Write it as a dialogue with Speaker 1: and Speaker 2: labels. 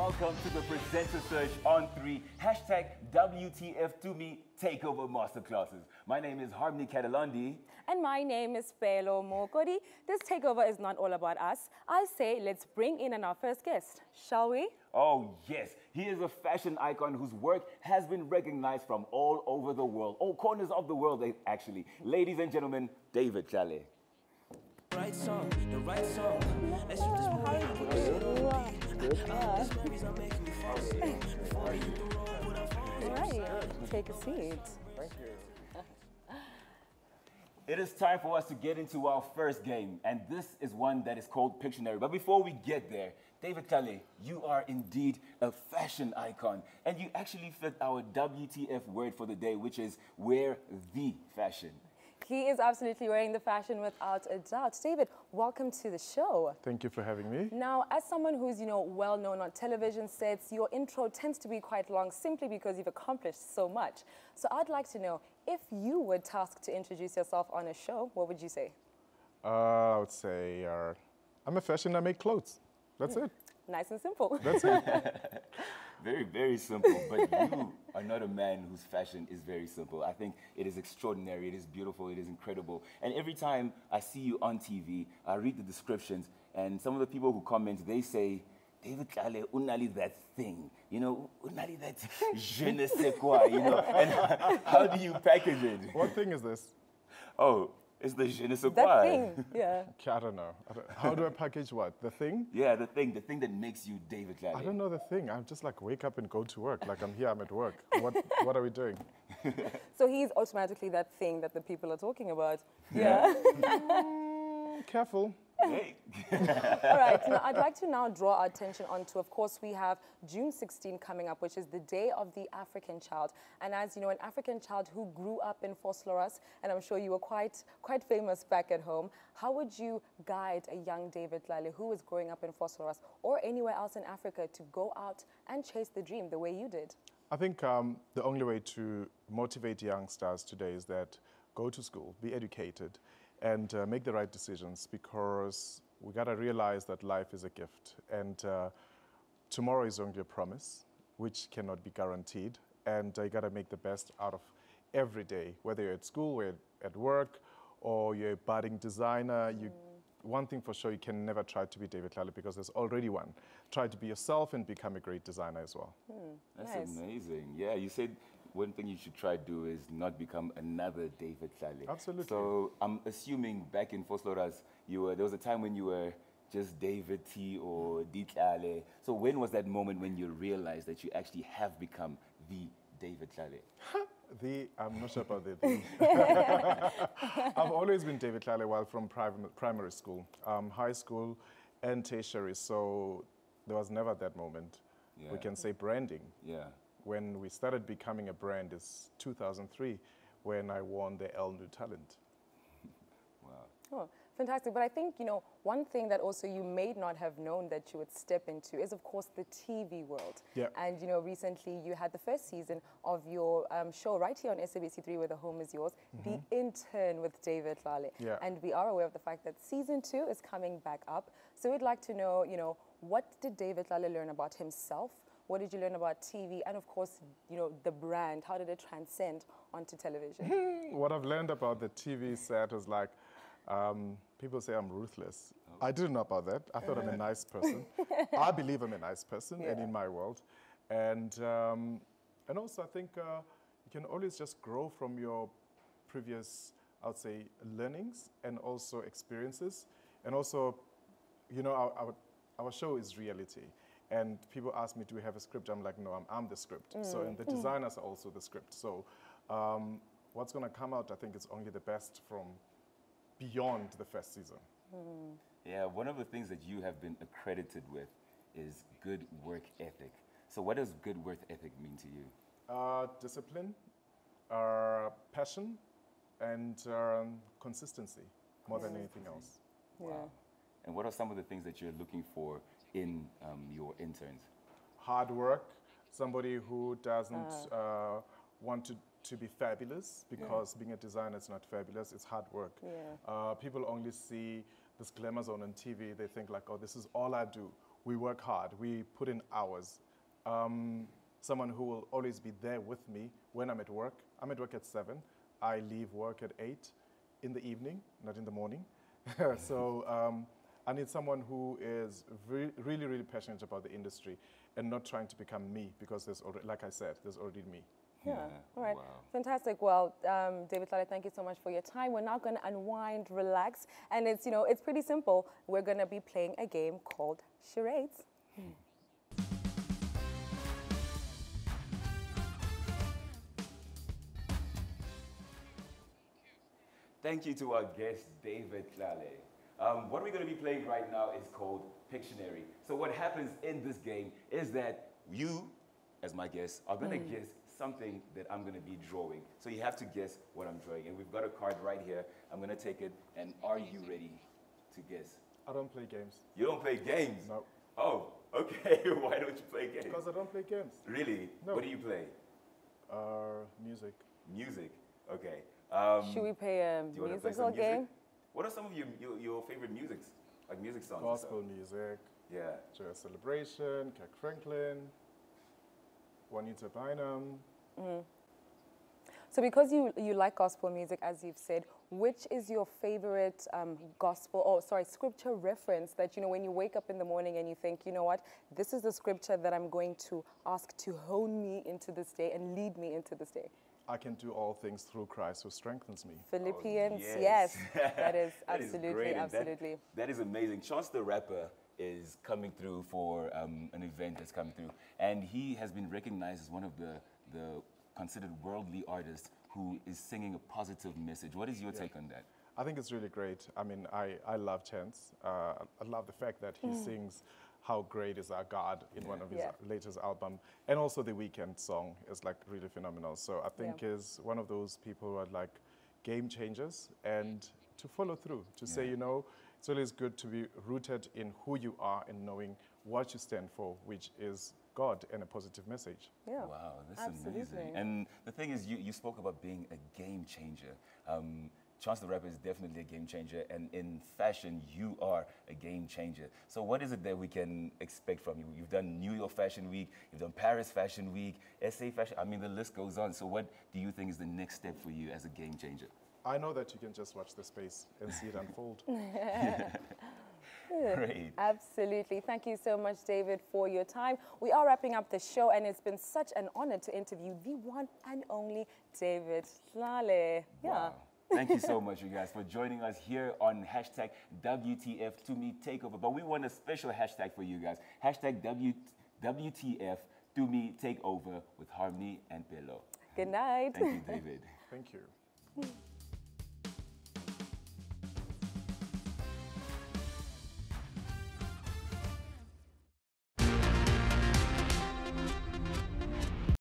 Speaker 1: welcome to the Presenter Search on 3, hashtag WTFTumi Takeover Masterclasses. My name is Harmony Katulondi.
Speaker 2: And my name is Peelo Mookodi. This takeover is not all about us. I say let's bring in our first guest, shall we?
Speaker 1: Oh yes, he is a fashion icon whose work has been recognized from all over the world, all corners of the world actually. Ladies and gentlemen, David Tlale.
Speaker 3: Right song, the right song. Let's use this
Speaker 2: Right, take a seat.
Speaker 1: Thank you. It is time for us to get into our first game, and this is one that is called Pictionary. But before we get there, David Tlale, you are indeed a fashion icon, and you actually fit our WTF word for the day, which is wear the fashion.
Speaker 2: He is absolutely wearing the fashion without a doubt. David, welcome to the show.
Speaker 4: Thank you for having me.
Speaker 2: Now, as someone who's, well known on television sets, your intro tends to be quite long simply because you've accomplished so much. So I'd like to know, if you were tasked to introduce yourself on a show, what would you say?
Speaker 4: I would say I'm a fashion, I make clothes. That's it.
Speaker 2: Nice and simple.
Speaker 4: That's it.
Speaker 1: Very, very simple, but you are not a man whose fashion is very simple. I think it is extraordinary, it is beautiful, it is incredible. And every time I see you on TV, I read the descriptions, and some of the people who comment, they say, David Tlale, unali that thing, unali that je ne sais quoi, and how do you package it?
Speaker 4: What thing is this?
Speaker 1: Oh, it's the je ne sais
Speaker 2: That
Speaker 1: quoi.
Speaker 2: thing, yeah.
Speaker 4: I don't know. How do I package what? The thing?
Speaker 1: Yeah, the thing that makes you David Tlale.
Speaker 4: I don't know the thing. I'm just like wake up and go to work. Like I'm here, I'm at work. What are we doing?
Speaker 2: So he's automatically that thing that the people are talking about. Yeah.
Speaker 4: Careful.
Speaker 1: Hey.
Speaker 2: All right, now I'd like to now draw our attention onto, of course, we have June 16 coming up, which is the Day of the African Child. And as you know, an African child who grew up in Vosloorus, and I'm sure you were quite famous back at home, how would you guide a young David Tlale who is growing up in Vosloorus or anywhere else in Africa to go out and chase the dream the way you did?
Speaker 4: I think the only way to motivate youngsters today is that go to school, be educated, and make the right decisions, because we gotta realize that life is a gift, and tomorrow is only a promise, which cannot be guaranteed, and you gotta make the best out of every day, whether you're at school, or at work, or you're a budding designer. One thing for sure, you can never try to be David Tlale, because there's already one. Try to be yourself and become a great designer as well.
Speaker 1: That's
Speaker 2: Nice.
Speaker 1: amazing. Yeah, you said one thing you should try to do is not become another David Tlale.
Speaker 4: Absolutely.
Speaker 1: So I'm assuming back in Vosloorus, there was a time when you were just David T or D Tlale. So when was that moment when you realized that you actually have become the David Tlale?
Speaker 4: I'm not sure about the I've always been David Tlale while from primary school, high school, and tertiary. So there was never that moment.
Speaker 1: Yeah.
Speaker 4: We can say branding.
Speaker 1: Yeah.
Speaker 4: When we started becoming a brand is 2003, when I won the L New Talent.
Speaker 1: Wow.
Speaker 2: Oh, fantastic. But I think, one thing that also you may not have known that you would step into is, of course, the TV world.
Speaker 4: Yeah.
Speaker 2: And, recently you had the first season of your show right here on SABC3, where the home is yours, The Intern with David Tlale.
Speaker 4: Yeah.
Speaker 2: And we are aware of the fact that season 2 is coming back up. So we'd like to know, what did David Tlale learn about himself? What did you learn about TV? And of course, the brand, how did it transcend onto television?
Speaker 4: What I've learned about the TV set was like, people say I'm ruthless. I didn't know about that. I thought I'm a nice person. I believe I'm a nice person, and in my world. And also I think you can always just grow from your previous, I would say, learnings and also experiences. And also, our show is reality. And people ask me, do we have a script? I'm like, no, I'm the script. So, and the designers are also the script. So what's going to come out, I think, is only the best from beyond the first season.
Speaker 1: Yeah, one of the things that you have been accredited with is good work ethic. So what does good work ethic mean to you?
Speaker 4: Discipline, passion, and consistency, more than anything else.
Speaker 2: Yeah.
Speaker 1: Wow. And what are some of the things that you're looking for in your interns?
Speaker 4: Hard work, somebody who doesn't want to be fabulous, because being a designer is not fabulous, it's hard work.
Speaker 2: Yeah.
Speaker 4: People only see this glamour zone on TV, they think like, oh, this is all I do. We work hard. We put in hours. Someone who will always be there with me when I'm at work. I'm at work at 7. I leave work at 8 in the evening, not in the morning. So I need someone who is really, really passionate about the industry and not trying to become me, because there's already, like I said, there's already me.
Speaker 2: Yeah. All right.
Speaker 1: Wow.
Speaker 2: Fantastic. Well, David Tlale, thank you so much for your time. We're now going to unwind, relax, and it's, you know, it's pretty simple. We're going to be playing a game called charades.
Speaker 1: Thank you to our guest, David Tlale. What we're going to be playing right now is called Pictionary. So what happens in this game is that you, as my guest, are going to guess something that I'm going to be drawing. So you have to guess what I'm drawing. And we've got a card right here. I'm going to take it. And are you ready to guess?
Speaker 4: I don't play games.
Speaker 1: You don't play games?
Speaker 4: No.
Speaker 1: Oh, okay. Why don't you play games?
Speaker 4: Because I don't play games.
Speaker 1: Really?
Speaker 4: No.
Speaker 1: What do you play?
Speaker 4: Music.
Speaker 1: Music. Okay.
Speaker 2: Should we play a
Speaker 1: do you want to play
Speaker 2: musical
Speaker 1: some music?
Speaker 2: game?
Speaker 1: What are some of your favorite musics? Like music songs? and
Speaker 4: Gospel
Speaker 1: stuff?
Speaker 4: music.
Speaker 1: Yeah.
Speaker 4: Joyous Celebration, Kirk Franklin, Juanita Bynum.
Speaker 2: So because you like gospel music, as you've said, which is your favorite scripture reference that, you know, when you wake up in the morning and you think, you know what, this is the scripture that I'm going to ask to hone me into this day and lead me into this day?
Speaker 4: I can do all things through Christ who strengthens me.
Speaker 2: Philippians,
Speaker 1: Oh,
Speaker 2: yes.
Speaker 1: yes.
Speaker 2: That is
Speaker 1: That is
Speaker 2: absolutely,
Speaker 1: great, and
Speaker 2: absolutely.
Speaker 1: That is amazing. Chance the Rapper is coming through for an event that's coming through. And he has been recognized as one of the considered worldly artists who is singing a positive message. What is your take on that?
Speaker 4: I think it's really great. I mean, I love Chance. I love the fact that he sings How Great Is Our God in one of his latest album. And also the Weekend song is like really phenomenal. So I think is one of those people who are like game changers, and to follow through, to say, you know, it's always good to be rooted in who you are and knowing what you stand for, which is God and a positive message.
Speaker 2: Yeah.
Speaker 1: Wow, that's
Speaker 2: Absolutely.
Speaker 1: amazing. And the thing is, you spoke about being a game changer. Chance the Rapper is definitely a game changer, and in fashion, you are a game changer. So what is it that we can expect from you? You've done New York Fashion Week, you've done Paris Fashion Week, SA Fashion, I mean, the list goes on. So what do you think is the next step for you as a game changer?
Speaker 4: I know that you can just watch the space and see it unfold.
Speaker 1: Great.
Speaker 2: Absolutely. Thank you so much, David, for your time. We are wrapping up the show, and it's been such an honor to interview the one and only David Tlale. Yeah.
Speaker 1: Wow. Thank you so much, you guys, for joining us here on hashtag WTFTumi Takeover. But we want a special hashtag for you guys. Hashtag WTFTumi Takeover with Harmony and Peelo.
Speaker 2: Good night.
Speaker 1: Thank you, David.
Speaker 4: Thank you.